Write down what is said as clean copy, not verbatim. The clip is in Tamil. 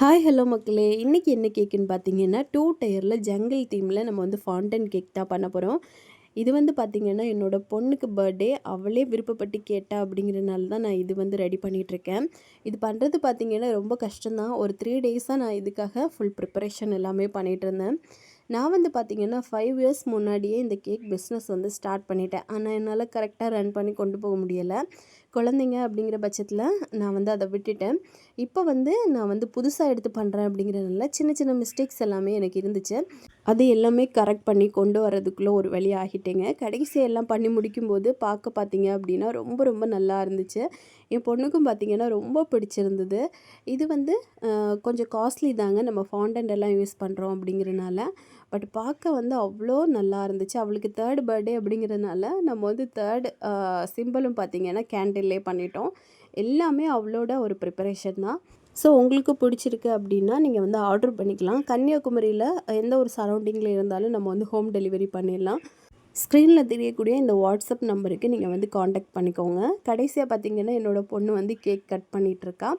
ஹாய் ஹலோ மக்களே! இன்றைக்கி என்ன கேக்குன்னு பார்த்தீங்கன்னா, 2 டயரில் ஜங்கிள் தீமில் நம்ம வந்து ஃபாண்டன் கேக் தான் பண்ண போகிறோம். இது வந்து பார்த்திங்கன்னா, என்னோட பொண்ணுக்கு பர்த்டே. அவளே விருப்பப்பட்டு கேட்டா அப்படிங்கிறனால தான் நான் இது வந்து ரெடி பண்ணிகிட்ருக்கேன். இது பண்ணுறது பார்த்திங்கன்னா ரொம்ப கஷ்டம் தான். ஒரு 3 டேஸாக நான் இதுக்காக ஃபுல் ப்ரிப்பரேஷன் எல்லாமே பண்ணிகிட்ருந்தேன். நான் வந்து பார்த்திங்கன்னா 5 இயர்ஸ் முன்னாடியே இந்த கேக் பிஸ்னஸ் வந்து ஸ்டார்ட் பண்ணிட்டேன். ஆனால் என்னால் கரெக்டாக ரன் பண்ணி கொண்டு போக முடியலை. குழந்தைங்க அப்படிங்கிற பட்சத்தில் நான் வந்து அதை விட்டுட்டேன். இப்போ வந்து நான் வந்து புதுசாக எடுத்து பண்ணுறேன் அப்படிங்கிறதுனால சின்ன சின்ன மிஸ்டேக்ஸ் எல்லாமே எனக்கு இருந்துச்சு. அது எல்லாமே கரெக்ட் பண்ணி கொண்டு வரதுக்குள்ளே ஒரு வழி ஆகிட்டேங்க. கடைசி எல்லாம் பண்ணி முடிக்கும்போது பார்த்தீங்க அப்படின்னா ரொம்ப ரொம்ப நல்லா இருந்துச்சு. என் பொண்ணுக்கும் பார்த்திங்கன்னா ரொம்ப பிடிச்சிருந்தது. இது வந்து கொஞ்சம் காஸ்ட்லி தாங்க, நம்ம ஃபாண்டன்ட் எல்லாம் யூஸ் பண்ணுறோம் அப்படிங்கிறனால. பட் பார்க்க வந்து அவ்வளோ நல்லா இருந்துச்சு. அவளுக்கு 3rd பர்த்டே அப்படிங்கிறதுனால நம்ம வந்து 3rd சிம்பிளும் பார்த்திங்கன்னா கேண்டில்லே பண்ணிட்டோம். எல்லாமே அவளோட ஒரு ப்ரிப்பரேஷன் தான். ஸோ உங்களுக்கு பிடிச்சிருக்கு அப்படின்னா நீங்கள் வந்து ஆர்டர் பண்ணிக்கலாம். கன்னியாகுமரியில் எந்த ஒரு சரௌண்டிங்கில் இருந்தாலும் நம்ம வந்து ஹோம் டெலிவரி பண்ணிடலாம். ஸ்க்ரீனில் தெரியக்கூடிய இந்த வாட்ஸ்அப் நம்பருக்கு நீங்கள் வந்து காண்டாக்ட் பண்ணிக்கோங்க. கடைசியாக பார்த்திங்கன்னா என்னோடய பொண்ணு வந்து கேக் கட் பண்ணிகிட்ருக்கா.